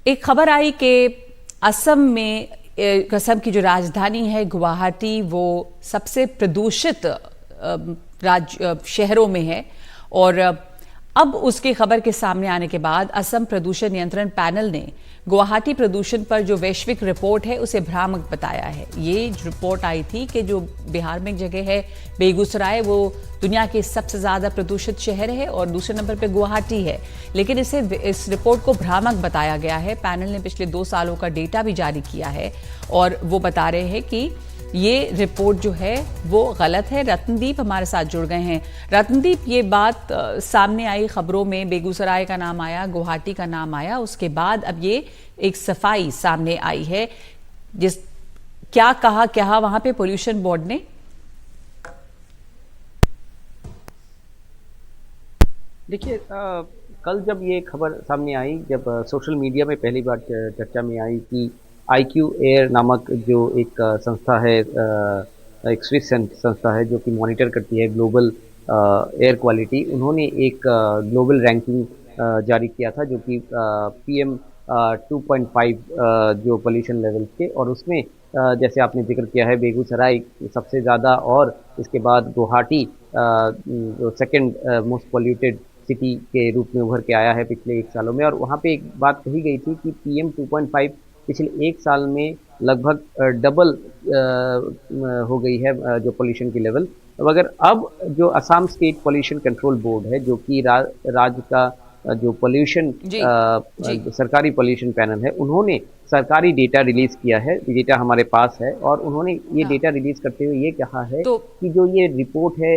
एक खबर आई कि असम में असम की जो राजधानी है गुवाहाटी, वो सबसे प्रदूषित शहरों में है। और अब उसकी खबर के सामने आने के बाद असम प्रदूषण नियंत्रण पैनल ने गुवाहाटी प्रदूषण पर जो वैश्विक रिपोर्ट है उसे भ्रामक बताया है। ये रिपोर्ट आई थी कि जो बिहार में एक जगह है बेगूसराय, वो दुनिया के सबसे ज्यादा प्रदूषित शहर है और दूसरे नंबर पे गुवाहाटी है, लेकिन इस रिपोर्ट को भ्रामक बताया गया है। पैनल ने पिछले 2 सालों का डेटा भी जारी किया है और वो बता रहे हैं कि ये रिपोर्ट जो है वो गलत है। रत्नदीप हमारे साथ जुड़ गए हैं। रत्नदीप, ये बात सामने आई, खबरों में बेगूसराय का नाम आया, गुवाहाटी का नाम आया, उसके बाद अब ये एक सफाई सामने आई है। क्या कहा वहां पे पोल्यूशन बोर्ड ने? देखिए, कल जब ये खबर सामने आई, जब सोशल मीडिया में पहली बार चर्चा में आई कि IQ एयर नामक जो एक संस्था है, एक स्विस संस्था है जो कि मॉनिटर करती है ग्लोबल एयर क्वालिटी, उन्होंने एक ग्लोबल रैंकिंग जारी किया था जो कि PM 2.5 जो पोल्यूशन लेवल के, और उसमें जैसे आपने जिक्र किया है बेगूसराय सबसे ज़्यादा, और इसके बाद गुवाहाटी जो सेकंड मोस्ट पोल्यूटेड सिटी के रूप में उभर के आया है पिछले 1 सालों में। और वहाँ पे एक बात कही गई थी कि PM 2.5 पिछले 1 साल में लगभग डबल हो गई है जो पोल्यूशन की लेवल। मगर अब जो Assam state pollution control board है, जो कि राज्य का जो पोल्यूशन सरकारी पोल्यूशन पैनल है, उन्होंने सरकारी डेटा रिलीज किया है। डेटा हमारे पास है और उन्होंने ये डेटा रिलीज करते हुए ये कहा है कि जो ये रिपोर्ट है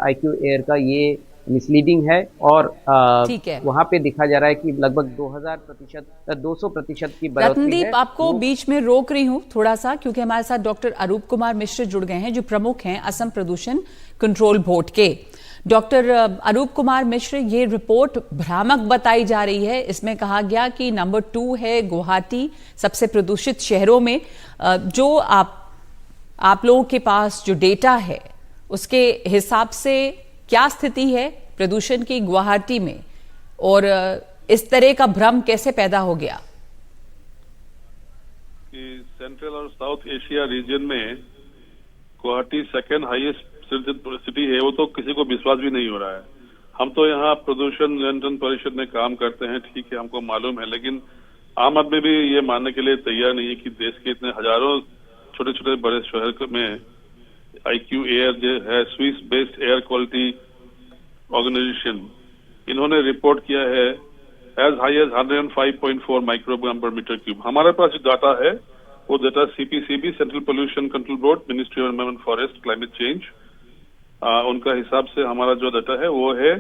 IQ एयर का, ये मिसलीडिंग है और वहां पे दिखा जा रहा है कि लगभग 200% की बढ़ोतरी है। रत्नदीप, आपको बीच में रोक रही हूं थोड़ा सा, क्योंकि हमारे साथ डॉक्टर अरूप कुमार मिश्र जुड़ गए हैं, जो प्रमुख हैं असम प्रदूषण कंट्रोल बोर्ड के। डॉक्टर अरूप कुमार मिश्र, ये रिपोर्ट भ्रामक बताई जा रही है। इसमें कहा गया कि नंबर 2 है गुवाहाटी सबसे प्रदूषित शहरों में। जो आप लोगों के पास जो डेटा है उसके हिसाब से क्या स्थिति है प्रदूषण की गुवाहाटी में, और इस तरह का भ्रम कैसे पैदा हो गया? कि सेंट्रल और साउथ एशिया रीजन में गुवाहाटी सेकंड हाईएस्ट सिटी है, वो तो किसी को विश्वास भी नहीं हो रहा है। हम तो यहाँ प्रदूषण नियंत्रण परिषद में काम करते हैं, ठीक है, हमको मालूम है, लेकिन आम आदमी भी ये मानने के लिए तैयार नहीं है कि देश के इतने हजारों छोटे छोटे बड़े शहर में IQ एयर जो है, Swiss based air quality organisation, इन्होंने रिपोर्ट किया है as high as 105.4 microgram per metre cube. हमारे पास जो डाटा है वो data CPCB, central pollution control board, ministry of environment forest climate change, उनका हिसाब से हमारा जो डाटा है वो है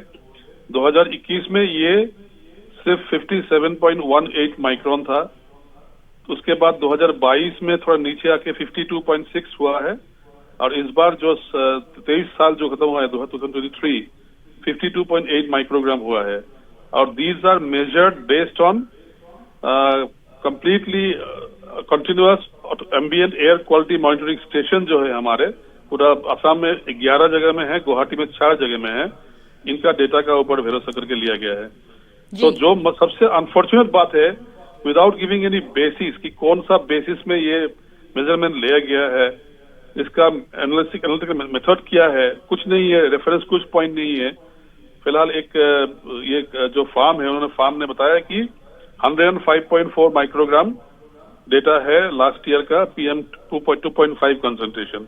2021 में ये सिर्फ 57.18 माइक्रोन था। उसके बाद 2022 में थोड़ा नीचे आके 52.6 हुआ है, और इस बार जो 23 साल जो खत्म हुआ है 2023, 52.8 माइक्रोग्राम हुआ है। और these are measured based on completely continuous ambient air quality monitoring station जो है हमारे पूरा असम में 11 जगह में है, गुवाहाटी में 4 जगह में है। इनका डेटा का ऊपर भरोसा करके लिया गया है। तो जो सबसे अनफॉर्चुनेट बात है, विदाउट गिविंग एनी बेसिस कि कौन सा बेसिस में ये मेजरमेंट लिया गया है, इसका एनालिटिकल मेथड क्या है, कुछ नहीं है, रेफरेंस कुछ पॉइंट नहीं है। फिलहाल ये जो फार्म ने बताया कि 105.4 माइक्रोग्राम डेटा है लास्ट ईयर का PM 2.5 कंसंट्रेशन,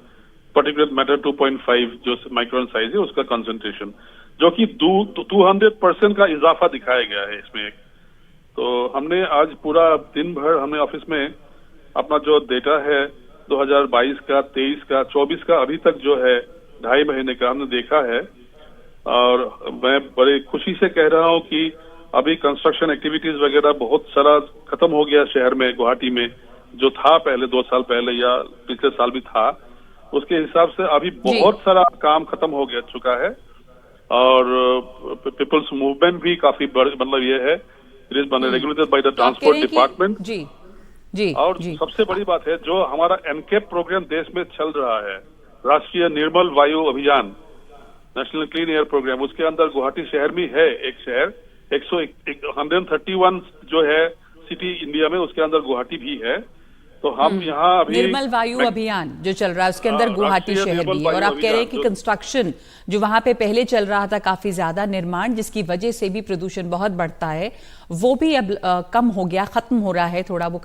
पर्टिकुलर मैटर 2.5 जो माइक्रोन साइज है उसका कंसंट्रेशन, जो कि 200% का इजाफा दिखाया गया है इसमें। तो हमने आज पूरा दिन भर हमने ऑफिस में अपना जो डेटा है 2022 का, 23 का, 24 का अभी तक जो है 2.5 महीने का हमने देखा है। और मैं बड़ी खुशी से कह रहा हूं कि अभी कंस्ट्रक्शन एक्टिविटीज वगैरह बहुत सारा खत्म हो गया शहर में, गुवाहाटी में, जो था पहले 2 साल पहले या पिछले साल भी था, उसके हिसाब से अभी बहुत सारा काम खत्म हो गया चुका है। और पीपल्स मूवमेंट भी काफी मतलब ये है, it is regulated by the transport department. और सबसे बड़ी बात है, जो हमारा एनकेप प्रोग्राम देश में चल रहा है, राष्ट्रीय निर्मल वायु अभियान, नेशनल क्लीन एयर प्रोग्राम, उसके अंदर गुवाहाटी शहर में है एक शहर, 131 जो है सिटी क्वालिटी इंडिया में, उसके अंदर गुवाहाटी भी है। तो हम यहाँ अभी निर्मल वायु अभियान जो चल रहा है उसके अंदर गुवाहाटी राष्ट्रीय शहर निर्मल भी है, और वायु आप कह रहे हैं कि अभियान कंस्ट्रक्शन जो वहां पे पहले चल रहा था काफी ज्यादा निर्माण, जिसकी वजह से भी प्रदूषण बहुत बढ़ता है, वो भी अब कम हो गया, खत्म हो रहा है थोड़ा वो